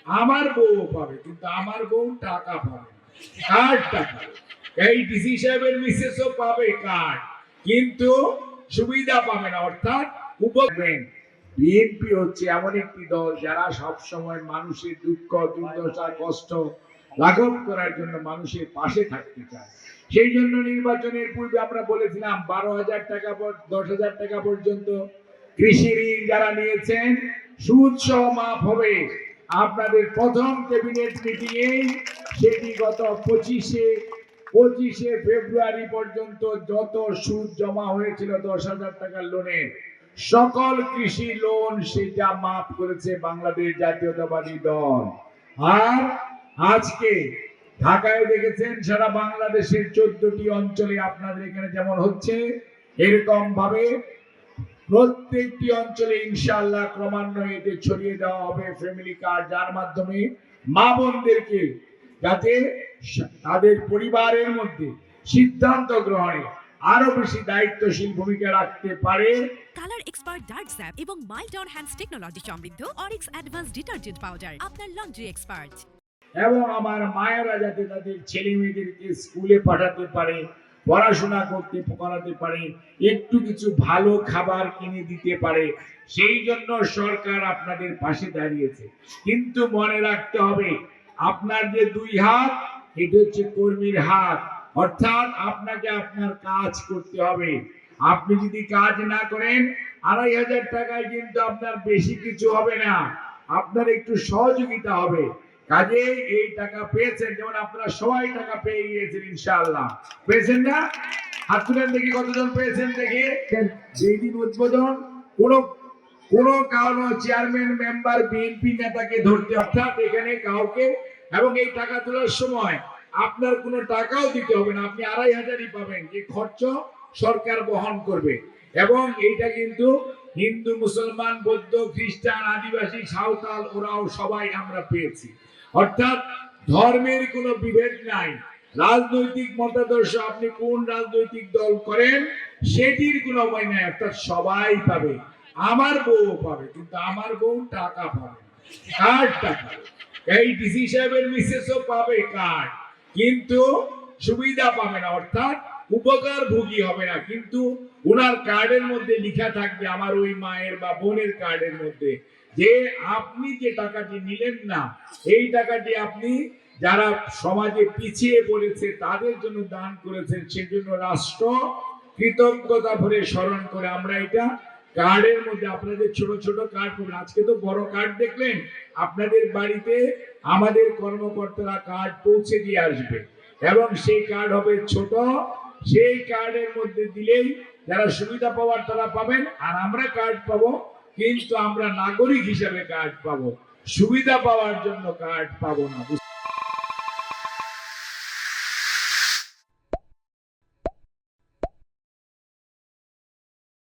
আমার বউ পাবে, কিন্তু আমার বউ টাকা পাবে না। কার্ড টাকা, এই ডিসি সাহেবের মিসেসও পাবে কার্ড, কিন্তু সুবিধা পাবে না। অর্থাৎ উপকরণ। বিএনপি হচ্ছে এমন একটি দল যারা সব সময় মানুষের দুঃখ দুর্দশা কষ্ট লাঘব করার জন্য মানুষের পাশে থাকতে চায়। সেই জন্য নির্বাচনের পূর্বে আমরা বলেছিলাম 12,000 টাকা 10,000 টাকা পর্যন্ত কৃষি ঋণ যারা নিয়েছেন সুদ সহ মাফ হবে। আপনাদের প্রথম ক্যাবিনেট মিটিংয়ে সেটি গত 25শে ফেব্রুয়ারি পর্যন্ত যত সুদ জমা হয়েছিল 10,000 টাকার লোনের সকল কৃষি লোন সেটা মাফ করেছে বাংলাদেশ জাতীয়তাবাদী দল। আর আজকে ঢাকায় দেখেছেন সারা বাংলাদেশের 14টি অঞ্চলে আপনাদের এখানে যেমন হচ্ছে এরকম ভাবে প্রত্যেকটি অঞ্চলে ইনশাআল্লাহ ক্রমান্বয়ে এটি ছড়িয়ে দেওয়া হবে ফ্যামিলি কার্ড, যার মাধ্যমে মা বোনদেরকে যাতে তাদের পরিবারের মধ্যে সিদ্ধান্ত গ্রহণে আরো বেশি দায়িত্বশীল ভূমিকা রাখতে পারে। কালার এক্সপার্ট ডার্ক স্যাপ এবং মাইল্ড অন হ্যান্ডস টেকনোলজি সমৃদ্ধ অরিক্স অ্যাডভান্স ডিটারজেন্ট পাউডার আপনার লন্ড্রি এক্সপার্ট। এবং আমার মায়েরা যাতে তাদের ছেলে মেয়েদেরকে স্কুলে পাঠাতে পারে, পড়াশোনা করাতে পারে, একটু কিছু ভালো খাবার কিনে দিতে পারে, সেই জন্য সরকার আপনাদের পাশে দাঁড়িয়েছে। কিন্তু মনে রাখতে হবে আপনার যে দুই হাত এটা হচ্ছে কর্মীর হাত, অর্থাৎ আপনাকে আপনার কাজ করতে হবে। আপনি যদি কাজ না করেন 2,500 টাকায় কিন্তু আপনার বেশি কিছু হবে না, আপনার একটু সহযোগিতা হবে। কাজে এই টাকা পেয়েছেন, যেমন আপনারা সবাই টাকা পেয়ে গিয়েছেন ইনশাআল্লাহ, পেয়েছেন না? হাত তুলেন দেখি কতজন পেয়েছেন দেখি। যেই দিন উদ্বোধন কোন কারণ চেয়ারম্যান মেম্বার বিএনপি নেতাকে ধরতে, অর্থাৎ এখানে কাউকে, এবং এই টাকা তোলার সময় আপনার কোনো টাকাও দিতে হবে না, আপনি 2,500ই পাবেন, যে খরচ সরকার বহন করবে। এবং এইটা কিন্তু হিন্দু মুসলমান বৌদ্ধ খ্রিস্টান আদিবাসী সাঁওতাল ওরাও সবাই আমরা পেয়েছি। অর্থাৎ ধর্মের কোনো বিভেদ নাই, রাজনৈতিক মতাদর্শ আপনি কোন রাজনৈতিক দল করেন সেটির কোনো ভয় নাই, অর্থাৎ সবাই পাবে। আমার বউ পাবে, কিন্তু আমার বউ টাকা পাবে না। কার্ড টাকা, এই ডিসি সাহেবের মিসেসও পাবে কার্ড, কিন্তু সুবিধা পাবে না, অর্থাৎ উপকার ভোগী হবে না। কিন্তু ওনার কার্ডের মধ্যে লেখা থাকবে, আমার ওই মায়ের বা বোনের কার্ডের মধ্যে, যে আপনি যে টাকাটি নিলেন না এই টাকাটি আপনি যারা সমাজে পিছিয়ে পড়েছে তাদের জন্য দান করেছেন, সেজন্য রাষ্ট্র কৃতজ্ঞতা ভরে স্মরণ করে আমরা এটা কার্ডের মধ্যে, আপনাদের ছোট ছোট কার্ড পাবেন। আজকে তো বড় কার্ড দেখলেন, আপনাদের বাড়িতে আমাদের কর্মকর্তারা কার্ড পৌঁছে দিয়ে আসবে, এবং সেই কার্ড হবে ছোট, সেই কার্ডের মধ্যে দিলেই যারা সুবিধা পাওয়ার তারা পাবেন, আর আমরা কার্ড পাবো, কিন্তু আমরা নাগরিক হিসেবে কার্ড পাবো, সুবিধা পাওয়ার জন্য কার্ড পাবো না।